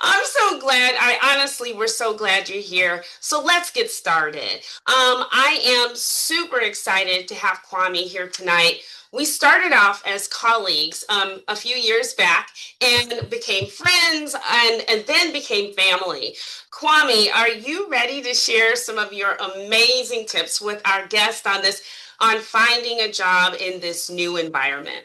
I'm so glad. We're so glad you're here. So let's get started. I am super excited to have Kwame here tonight. We started off as colleagues a few years back and became friends and then became family. Kwame, are you ready to share some of your amazing tips with our guest on finding a job in this new environment?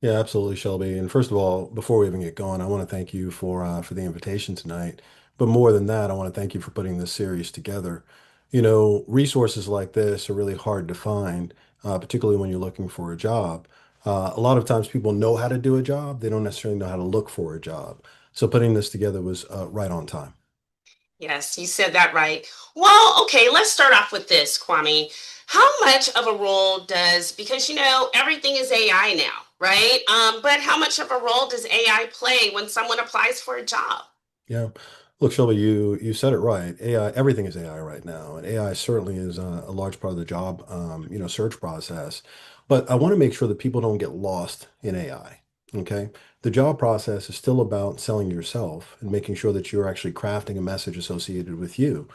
Yeah, absolutely, Shelby. And first of all, before we even get going, I want to thank you for the invitation tonight. But more than that, I want to thank you for putting this series together. Resources like this are really hard to find, particularly when you're looking for a job. A lot of times people know how to do a job, they don't necessarily know how to look for a job. So putting this together was right on time. Yes, you said that right. Well, okay, let's start off with this, Kwame. How much of a role because everything is AI now, right? But how much of a role does AI play when someone applies for a job? Yeah. Look, Shelby, you said it right. AI, everything is AI right now, and AI certainly is a large part of the job, search process. But I want to make sure that people don't get lost in AI. Okay. The job process is still about selling yourself and making sure that you're actually crafting a message associated with you.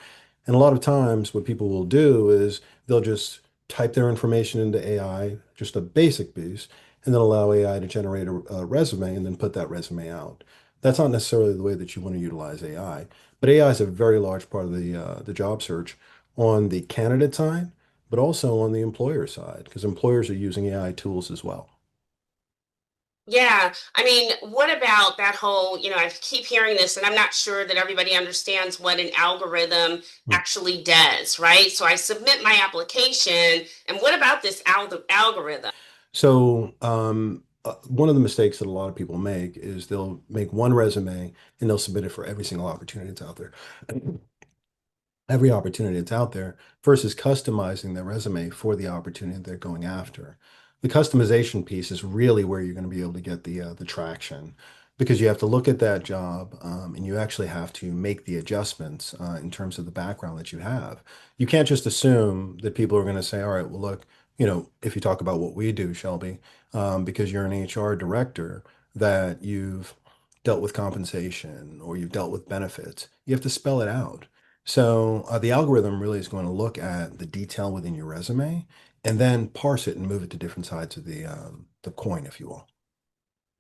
And a lot of times, what people will do is they'll just type their information into AI, just a basic piece, and then allow AI to generate a resume and then put that resume out. That's not necessarily the way that you want to utilize AI, but AI is a very large part of the job search on the candidate side, but also on the employer side, because employers are using AI tools as well. Yeah, I mean, what about that whole, I keep hearing this and I'm not sure that everybody understands what an algorithm Hmm. actually does, right? So I submit my application, and what about this algorithm? One of the mistakes that a lot of people make is they'll make one resume and they'll submit it for every single opportunity that's out there. Every opportunity that's out there versus customizing their resume for the opportunity they're going after. The customization piece is really where you're going to be able to get the traction because you have to look at that job and you actually have to make the adjustments in terms of the background that you have. You can't just assume that people are going to say, all right, well, look, if you talk about what we do, Shelby, because you're an HR director, that you've dealt with compensation or you've dealt with benefits. You have to spell it out. So the algorithm really is going to look at the detail within your resume and then parse it and move it to different sides of the coin, if you will.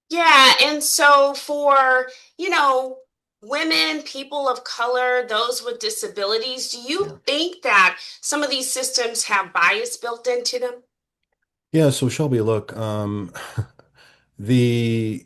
Yeah, and so for, you know, women, people of color, those with disabilities, do you Yeah. think that some of these systems have bias built into them? Yeah. So Shelby, look, the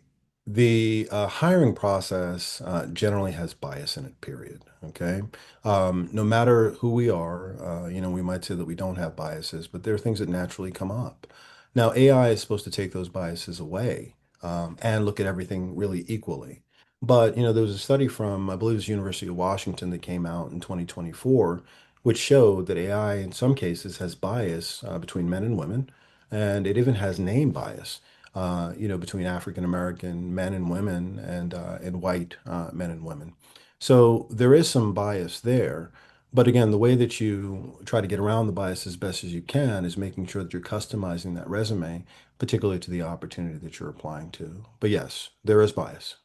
hiring process generally has bias in it, period. Okay. No matter who we are, we might say that we don't have biases, but there are things that naturally come up. Now, AI is supposed to take those biases away and look at everything really equally. But, there was a study from, I believe it was University of Washington that came out in 2024, which showed that AI in some cases has bias between men and women, and it even has name bias between African American men and women and white men and women. So there is some bias there. But again, the way that you try to get around the bias as best as you can is making sure that you're customizing that resume, particularly to the opportunity that you're applying to. But yes, there is bias.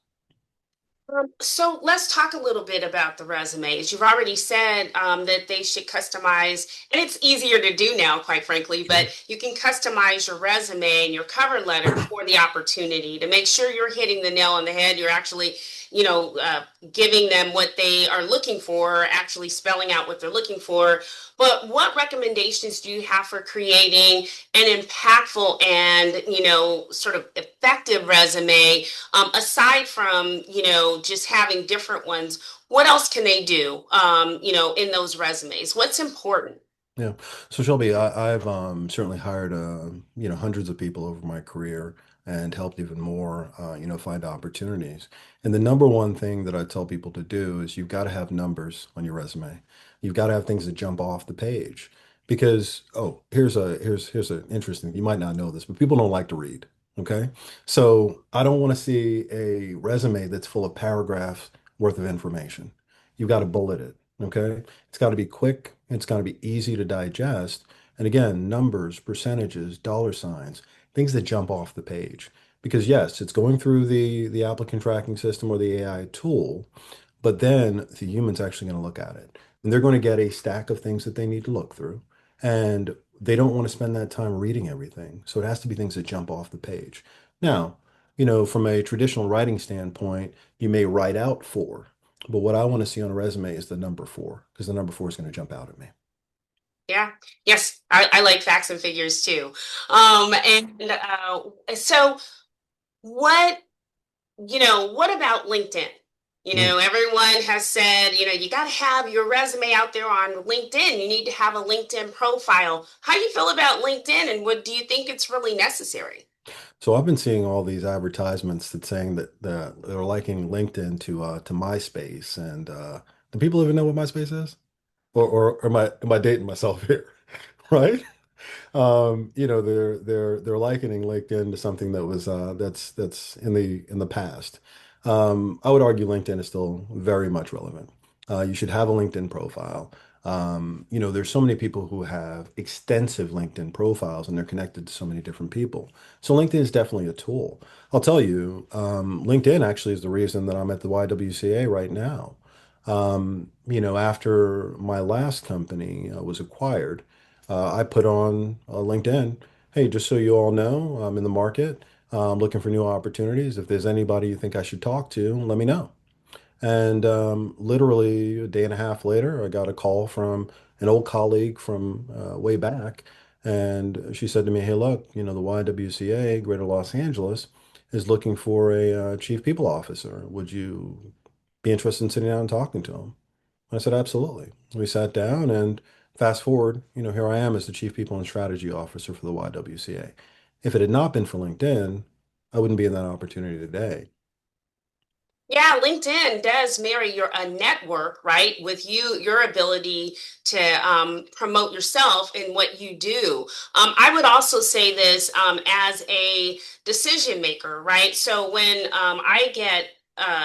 So let's talk a little bit about the resumes. You've already said that they should customize, and it's easier to do now, quite frankly, but Sure. you can customize your resume and your cover letter for the opportunity to make sure you're hitting the nail on the head. You're actually, giving them what they are looking for, actually spelling out what they're looking for. But what recommendations do you have for creating an impactful and, sort of effective resume? Aside from just having different ones, what else can they do in those resumes? What's important? Yeah. So Shelby, I've certainly hired hundreds of people over my career and helped even more find opportunities. And the number one thing that I tell people to do is you've got to have numbers on your resume. You've got to have things that jump off the page. Because here's an interesting, you might not know this, but people don't like to read. Okay. So I don't want to see a resume that's full of paragraphs worth of information. You've got to bullet it. Okay. It's got to be quick. It's got to be easy to digest. And again, numbers, percentages, dollar signs, things that jump off the page. Because yes, it's going through the applicant tracking system or the AI tool, but then the human's actually going to look at it. And they're going to get a stack of things that they need to look through. And they don't want to spend that time reading everything. So it has to be things that jump off the page. Now, from a traditional writing standpoint, you may write out four, but what I want to see on a resume is the number four, because the number four is going to jump out at me. Yeah. Yes. I like facts and figures too. And so what, what about LinkedIn? Mm. Everyone has said, you got to have your resume out there on LinkedIn. You need to have a LinkedIn profile. How do you feel about LinkedIn and what do you think it's really necessary? So I've been seeing all these advertisements that saying that they're liking LinkedIn to MySpace, and do people even know what MySpace is? Or am I dating myself here? Right? They're likening LinkedIn to something that was that's in the past. I would argue LinkedIn is still very much relevant. You should have a LinkedIn profile. There's so many people who have extensive LinkedIn profiles and they're connected to so many different people. So LinkedIn is definitely a tool. I'll tell you, LinkedIn actually is the reason that I'm at the YWCA right now. After my last company was acquired. I put on LinkedIn, hey, just so you all know, I'm in the market. I'm looking for new opportunities. If there's anybody you think I should talk to, let me know. And literally a day and a half later, I got a call from an old colleague from way back. And she said to me, hey, look, the YWCA, Greater Los Angeles, is looking for a chief people officer. Would you be interested in sitting down and talking to him? I said, absolutely. We sat down and fast forward, here I am as the Chief People and Strategy Officer for the YWCA. If it had not been for LinkedIn, I wouldn't be in that opportunity today. Yeah, LinkedIn does marry your a network, right, with your ability to promote yourself in what you do. I would also say this as a decision maker, right? So when I get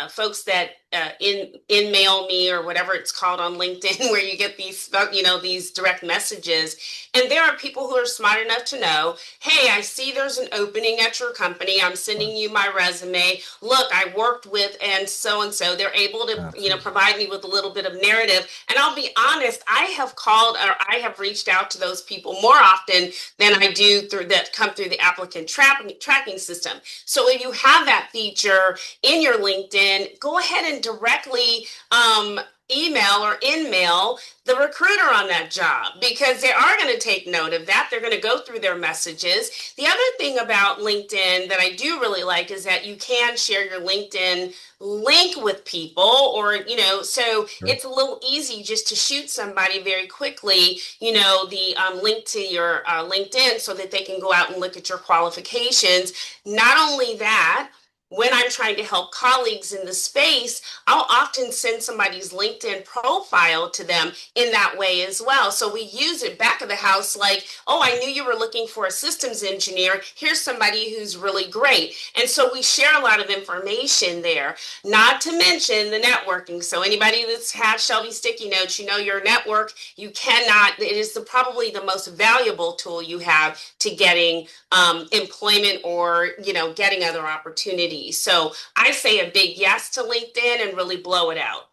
folks that in mail me or whatever it's called on LinkedIn, where you get these direct messages, and there are people who are smart enough to know, hey, I see there's an opening at your company. I'm Right. sending you my resume. Look, I worked with and so. They're able to, Absolutely. provide me with a little bit of narrative. And I'll be honest, I have called or I have reached out to those people more often than I do through that come through the applicant tracking system. So if you have that feature in your LinkedIn, go ahead and directly email or in-mail the recruiter on that job because they are going to take note of that. They're going to go through their messages. The other thing about LinkedIn that I do really like is that you can share your LinkedIn link with people so Sure. it's a little easy just to shoot somebody very quickly, the link to your LinkedIn so that they can go out and look at your qualifications. Not only that, when I'm trying to help colleagues in the space, I'll often send somebody's LinkedIn profile to them in that way as well. So we use it back of the house like, oh, I knew you were looking for a systems engineer. Here's somebody who's really great. And so we share a lot of information there, not to mention the networking. So anybody that's had Shelby sticky notes, your network, you cannot, it is probably the most valuable tool you have to getting employment or, getting other opportunities. So I say a big yes to LinkedIn and really blow it out.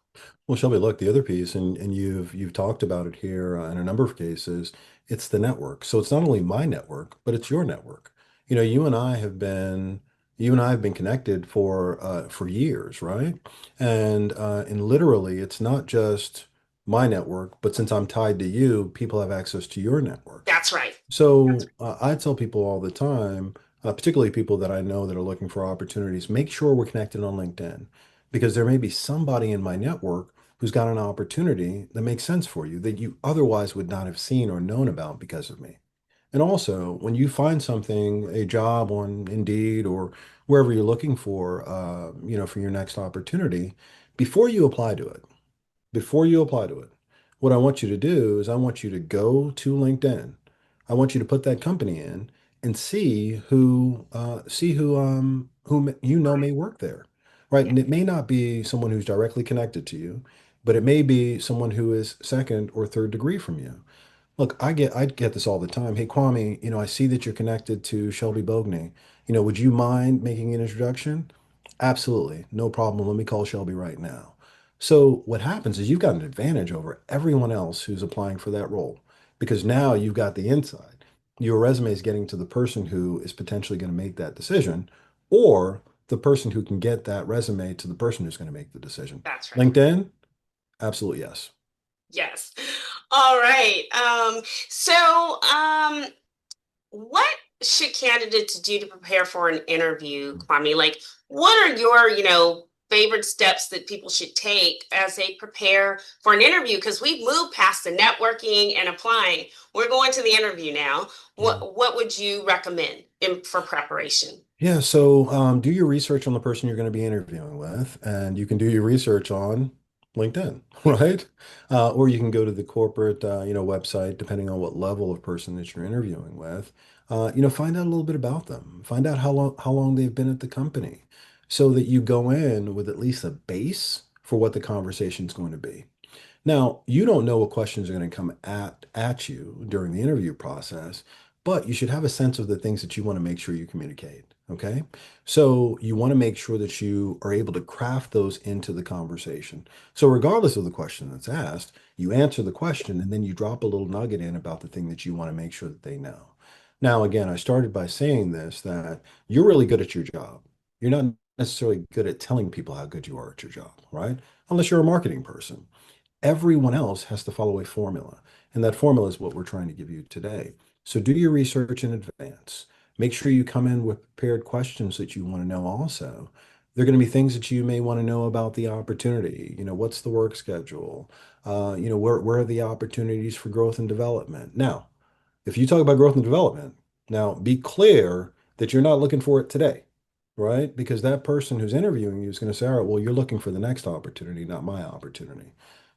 Well, Shelby, look, the other piece, and you've talked about it here in a number of cases, it's the network. So it's not only my network, but it's your network. You know, you and I have been connected for years, right? And literally, it's not just my network, but since I'm tied to you, people have access to your network. That's right. So I tell people all the time, particularly people that I know that are looking for opportunities, make sure we're connected on LinkedIn because there may be somebody in my network who's got an opportunity that makes sense for you that you otherwise would not have seen or known about because of me. And also, when you find something, a job on Indeed or wherever you're looking for your next opportunity, before you apply to it, before you apply to it, what I want you to do is I want you to go to LinkedIn. I want you to put that company in and see who may work there, right? Yeah. And it may not be someone who's directly connected to you, but it may be someone who is second or third degree from you. Look, I get this all the time. Hey, Kwame, I see that you're connected to Shelby Boagni. Would you mind making an introduction? Absolutely. No problem. Let me call Shelby right now. So what happens is you've got an advantage over everyone else who's applying for that role because now you've got the inside. Your resume is getting to the person who is potentially going to make that decision, or the person who can get that resume to the person who's going to make the decision. That's right. LinkedIn? Absolutely yes. Yes. All right. What should candidates do to prepare for an interview, Kwame? Like, what are your, favorite steps that people should take as they prepare for an interview? Because we've moved past the networking and applying. We're going to the interview now. Yeah. What would you recommend for preparation? Yeah, so do your research on the person you're going to be interviewing with, and you can do your research on LinkedIn, right? Or you can go to the corporate, website, depending on what level of person that you're interviewing with. Find out a little bit about them. Find out how long they've been at the company, so that you go in with at least a base for what the conversation is going to be. Now, you don't know what questions are going to come at you during the interview process, but you should have a sense of the things that you want to make sure you communicate. Okay. So you want to make sure that you are able to craft those into the conversation. So regardless of the question that's asked, you answer the question and then you drop a little nugget in about the thing that you want to make sure that they know. Now, again, I started by saying this, that you're really good at your job. You're not necessarily good at telling people how good you are at your job, right? Unless you're a marketing person. Everyone else has to follow a formula, and that formula is what we're trying to give you today. So do your research in advance. Make sure you come in with prepared questions that you want to know also. There are going to be things that you may want to know about the opportunity. What's the work schedule? Where are the opportunities for growth and development? Now, if you talk about growth and development, now be clear that you're not looking for it today, right? Because that person who's interviewing you is going to say, all right, well, you're looking for the next opportunity, not my opportunity.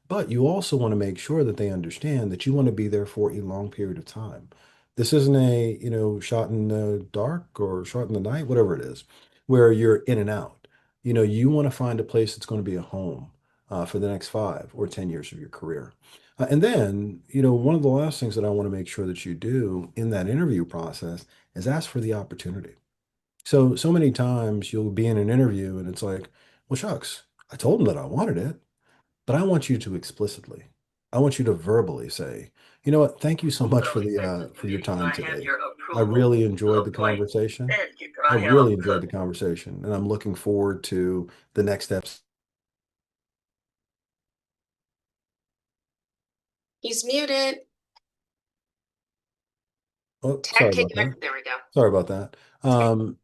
But you also want to make sure that they understand that you want to be there for a long period of time. This isn't a, shot in the dark or shot in the night, whatever it is, where you're in and out. You want to find a place that's going to be a home for the next 5 or 10 years of your career. And then, one of the last things that I want to make sure that you do in that interview process is ask for the opportunity. So many times you'll be in an interview and it's like, well, shucks, I told them that I wanted it. But I want you to explicitly, I want you to verbally say, you know what, thank you so much for your time today. I really enjoyed the conversation. I really enjoyed the conversation, and I'm looking forward to the next steps. He's muted. Oh, Tech, sorry can about you? that. There we go. Sorry about that.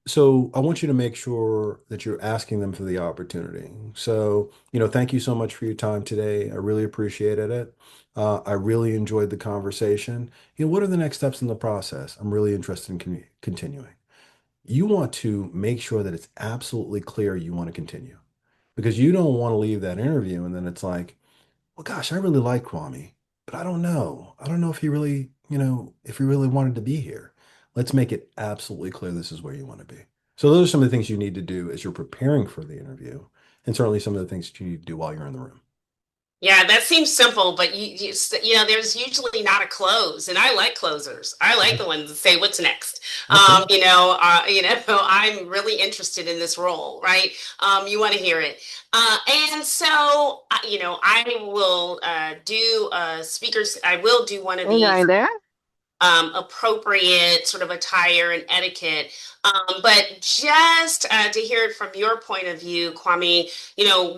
So I want you to make sure that you're asking them for the opportunity. So, thank you so much for your time today. I really appreciated it. I really enjoyed the conversation. What are the next steps in the process? I'm really interested in continuing. You want to make sure that it's absolutely clear you want to continue because you don't want to leave that interview and then it's like, well, gosh, I really like Kwame, but I don't know. I don't know if he really, if he really wanted to be here. Let's make it absolutely clear this is where you want to be. So those are some of the things you need to do as you're preparing for the interview, and certainly some of the things that you need to do while you're in the room. Yeah, that seems simple, but there's usually not a close, and I like closers. I like the ones that say, "What's next?" Absolutely. I'm really interested in this role, right? You want to hear it, and so I will do speakers. I will do one of Hey, are these you there? appropriate sort of attire and etiquette. But just to hear it from your point of view, Kwame,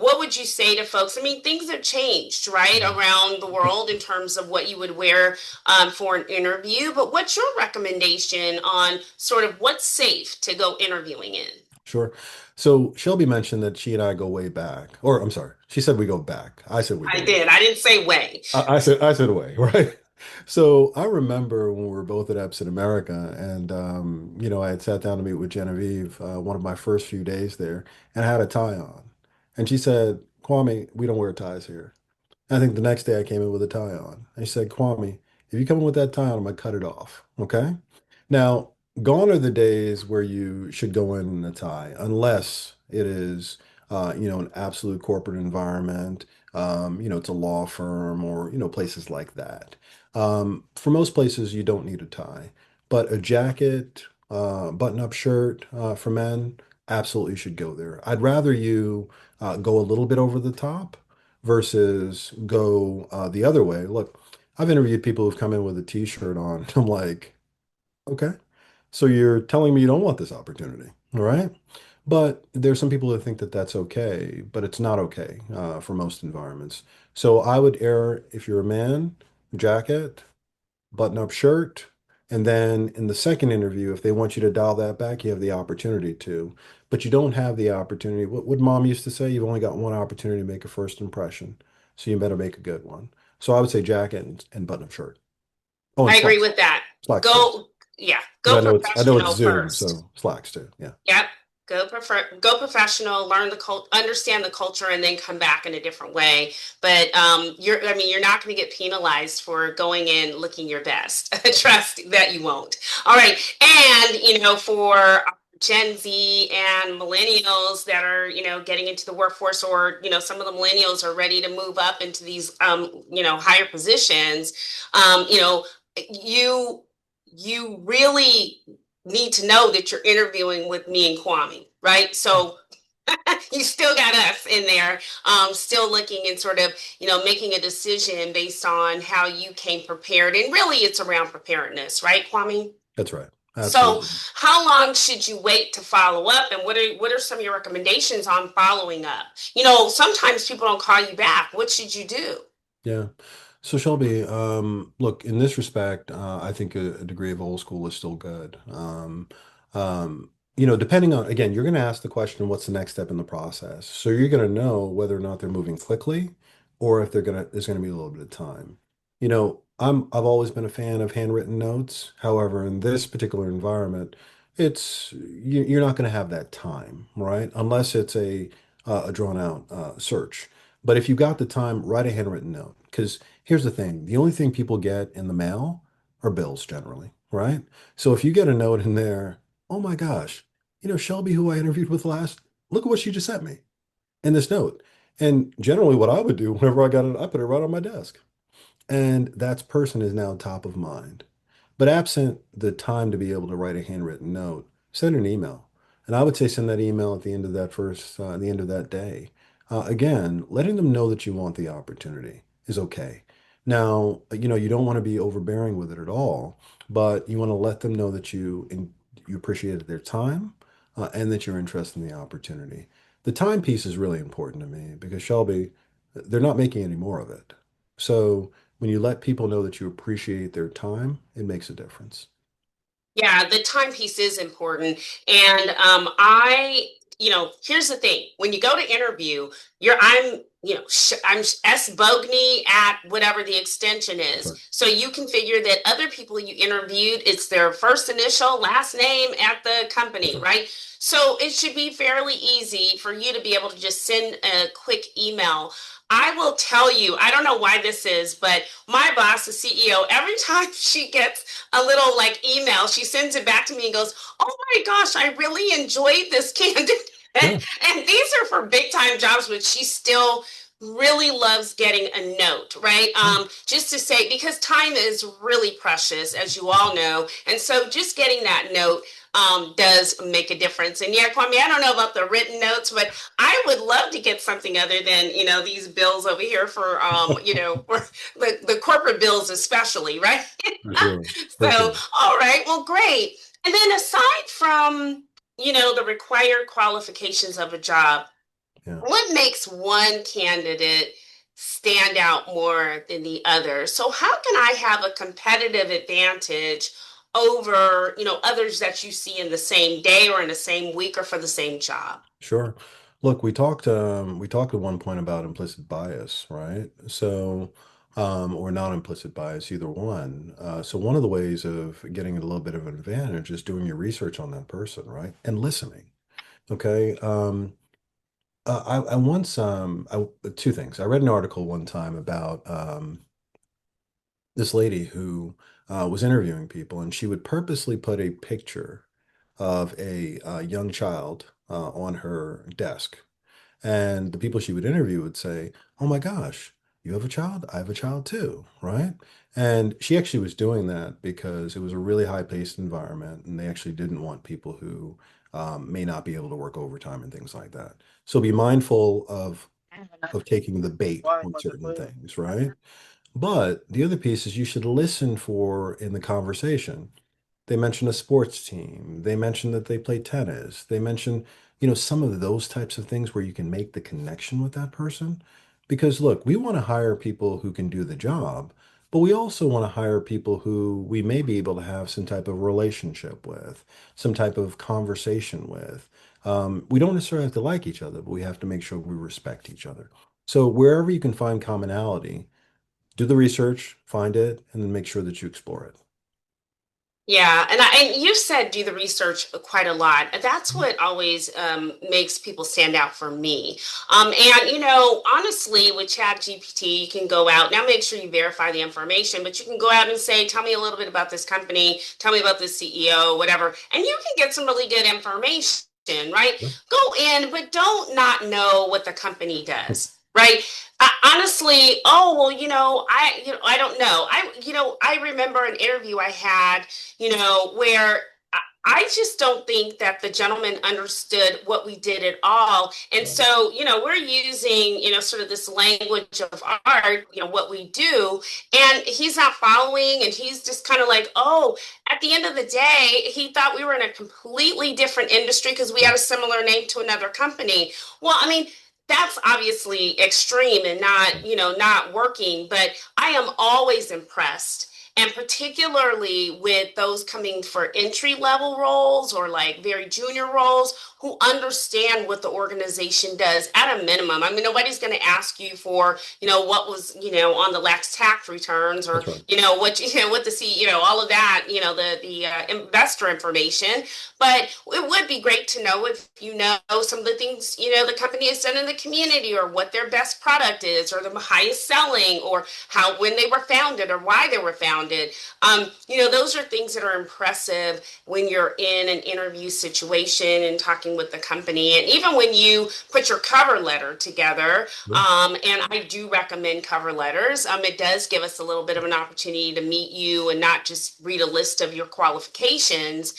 what would you say to folks? I mean, things have changed, right, around the world in terms of what you would wear for an interview. But what's your recommendation on sort of what's safe to go interviewing in? Sure. So Shelby mentioned that she and I go way back, or I'm sorry, she said we go back. I said we go I way. did. I didn't say way. I said away, right? So I remember when we were both at Epson America, and I had sat down to meet with Genevieve, one of my first few days there, and I had a tie on, and she said, "Kwame, we don't wear ties here." I think the next day I came in with a tie on. And she said, "Kwame, if you come in with that tie on, I'm gonna cut it off." Okay. Now, gone are the days where you should go in a tie, unless it is, an absolute corporate environment. It's a law firm or, places like that. For most places, you don't need a tie, but a jacket, button-up shirt for men absolutely should go there. I'd rather you go a little bit over the top versus go the other way. Look, I've interviewed people who've come in with a t-shirt on. I'm like, okay, so you're telling me you don't want this opportunity, all right? But there's some people that think that that's okay, but it's not okay for most environments. So I would err if you're a man, jacket, button-up shirt, and then in the second interview, if they want you to dial that back, you have the opportunity to. But you don't have the opportunity. What mom used to say, you've only got one opportunity to make a first impression, so you better make a good one. So I would say jacket and button-up shirt. Oh, and I agree slacks, with that. slacks too. Go, yeah, Because go I know it's professional Zoom, first. so slacks too. Yeah, Yep. Go professional, learn the understand the culture, and then come back in a different way. But I mean, you're not going to get penalized for going in looking your best. Trust that you won't. All right. And, for Gen Z and millennials that are, getting into the workforce, or, some of the millennials are ready to move up into these, higher positions. You know, you really need to know that you're interviewing with me and Kwame, right? So you still got us in there, still looking and sort of, making a decision based on how you came prepared. And really, it's around preparedness, right, Kwame? that's right. So, Absolutely. how long should you wait to follow up, and what are some of your recommendations on following up? Sometimes people don't call you back. What should you do? Yeah. So Shelby, look, in this respect, I think a degree of old school is still good. Depending on, again, you're going to ask the question, what's the next step in the process? So you're going to know whether or not they're moving quickly or if there's going to be a little bit of time. I've always been a fan of handwritten notes. However, in this particular environment, you're not going to have that time, right? Unless it's a drawn out search. But if you got the time, write a handwritten note. Because here's the thing, the only thing people get in the mail are bills generally, right? So if you get a note in there, oh my gosh, Shelby, who I interviewed with last, look at what she just sent me in this note. And generally, what I would do whenever I got it, I put it right on my desk. And that person is now top of mind. But absent the time to be able to write a handwritten note, send an email. And I would say send that email at the end of the end of that day. Again, letting them know that you want the opportunity is okay. Now, you don't want to be overbearing with it at all, but you want to let them know that you appreciated their time, and that you're interested in the opportunity. The time piece is really important to me because Shelby, they're not making any more of it. So when you let people know that you appreciate their time, it makes a difference. Yeah, the timepiece is important. And here's the thing. When you go to interview, I'm S Boagni at whatever the extension That's is. right. So you can figure that other people you interviewed, it's their first initial, last name at the That's company, right. right? So it should be fairly easy for you to be able to just send a quick email. I will tell you, I don't know why this is, but my boss, the CEO, every time she gets a little like email. She sends it back to me and goes, "Oh my gosh, I really enjoyed this candidate." Yeah. And these are for big time jobs, but she still really loves getting a note, right? Yeah. Just to say, because time is really precious, as you all know. And so just getting that note does make a difference. And yeah, Kwame, I don't know about the written notes, but I would love to get something other than, these bills over here for, for the corporate bills, especially, right? For sure. For So, sure. all right, well, great. And then aside from, the required qualifications of a job, Yeah. what makes one candidate stand out more than the other? So, how can I have a competitive advantage over, others that you see in the same day or in the same week or for the same job? Sure. Look, we talked at one point about implicit bias, right? So, or not implicit bias, either one. So one of the ways of getting a little bit of an advantage is doing your research on that person, right? And listening. Okay. I once two things. I read an article one time about this lady who was interviewing people, and she would purposely put a picture of a young child on her desk. And the people she would interview would say, "Oh my gosh, You have a child, I have a child too, right? And she actually was doing that because it was a really high-paced environment, and they actually didn't want people who may not be able to work overtime and things like that. So be mindful of taking the bait on certain things, right? But the other piece is you should listen for in the conversation. They mention a sports team. They mention that they play tennis. They mention, some of those types of things where you can make the connection with that person. Because look, we want to hire people who can do the job, but we also want to hire people who we may be able to have some type of relationship with, some type of conversation with. We don't necessarily have to like each other, but we have to make sure we respect each other. So wherever you can find commonality, do the research, find it, and then make sure that you explore it. Yeah, and you said do the research quite a lot. That's what always makes people stand out for me. And honestly, with Chat GPT, you can go out now. Make sure you verify the information, but you can go out and say, "Tell me a little bit about this company. Tell me about the CEO, whatever," and you can get some really good information. Right? Yeah. Go in, but don't not know what the company does. Right? Honestly, oh well, I don't know. I remember an interview I had where I just don't think that the gentleman understood what we did at all. And Right. so, we're using, sort of this language of art, what we do, and he's not following, and he's just kind of like, oh, at the end of the day, he thought we were in a completely different industry because we Yeah. had a similar name to another company. Well, I mean, that's obviously extreme and not, not working, but I am always impressed, and particularly with those coming for entry level roles or like very junior roles who understand what the organization does at a minimum. I mean, nobody's going to ask you for, what was, on the last tax returns, or, That's right. what the all of that, the investor information. But it would be great to know if some of the things, the company has done in the community, or what their best product is, or the highest selling, or how, when they were founded, or why they were founded. Those are things that are impressive when you're in an interview situation and talking with the company. And even when you put your cover letter together, Yeah. and I do recommend cover letters, it does give us a little bit of an opportunity to meet you and not just read a list of your qualifications.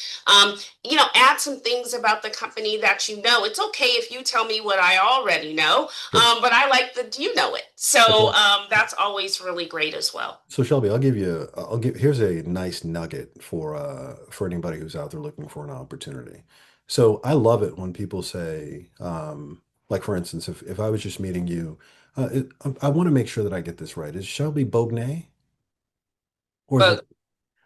Add some things about the company that you know. It's okay if you tell me what I already know, Sure. but I like that you know it. That's So right. that's always really great as well. So Shelby, here's a nice nugget for anybody who's out there looking for an opportunity. So I love it when people say, like for instance, if I was just meeting you, I want to make sure that I get this right. Is Shelby Boagni or is it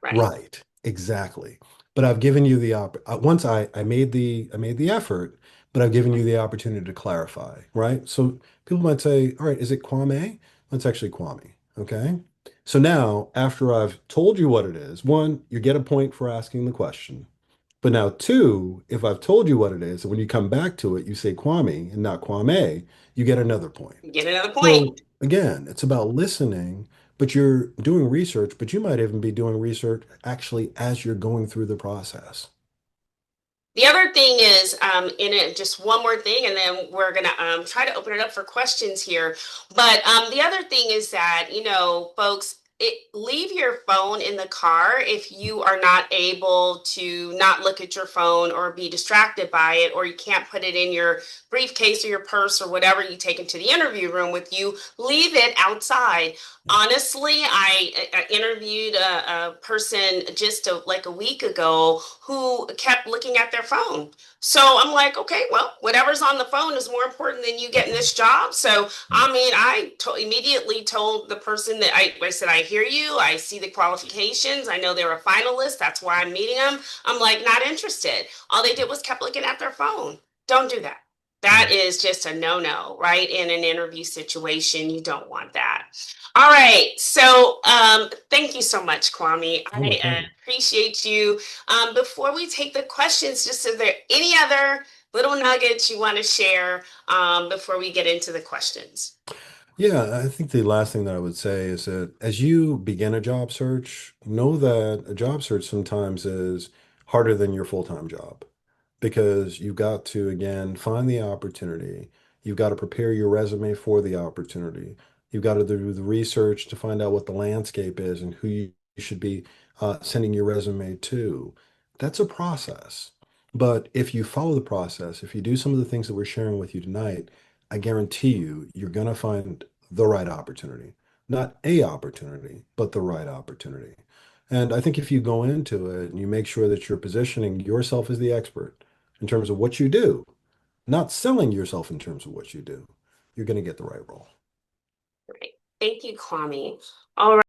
But right. right? Exactly. But I've given you the once I made the effort, but I've given you the opportunity to clarify, right? So people might say, all right, is it Kwame? That's actually Kwame. Okay. So now, after I've told you what it is, one, you get a point for asking the question. But now, two, if I've told you what it is, and when you come back to it, you say Kwame and not Kwame, you get another point. Get another So point. again, it's about listening, but you're doing research, but you might even be doing research actually as you're going through the process. The other thing is, in it, just one more thing, and then we're gonna try to open it up for questions here. But the other thing is that, folks, leave your phone in the car if you are not able to not look at your phone or be distracted by it, or you can't put it in your briefcase or your purse or whatever you take into the interview room with you. Leave it outside. Honestly, I interviewed a person just like a week ago who kept looking at their phone. So I'm like, okay, well, whatever's on the phone is more important than you That's getting right. this job. So, Right. I mean, immediately told the person that I said, I hear you. I see the qualifications. I know they're a finalist. That's why I'm meeting them. I'm like, not interested. All they did was kept looking at their phone. Don't do that. That Yeah. is just a no-no, right? In an interview situation, you don't want that. All right. So, thank you so much, Kwame. Oh, my I pleasure. appreciate you. Before we take the questions, just is there any other little nuggets you want to share before we get into the questions? Yeah, I think the last thing that I would say is that as you begin a job search, know that a job search sometimes is harder than your full-time job because you've got to, again, find the opportunity. You've got to prepare your resume for the opportunity. You've got to do the research to find out what the landscape is and who you should be sending your resume to. That's a process. But if you follow the process, if you do some of the things that we're sharing with you tonight, I guarantee you, you're going to find the right opportunity. Not a opportunity, but the right opportunity. And I think if you go into it and you make sure that you're positioning yourself as the expert in terms of what you do, not selling yourself in terms of what you do, you're going to get the right role. Right. Thank you, Kwame. All right.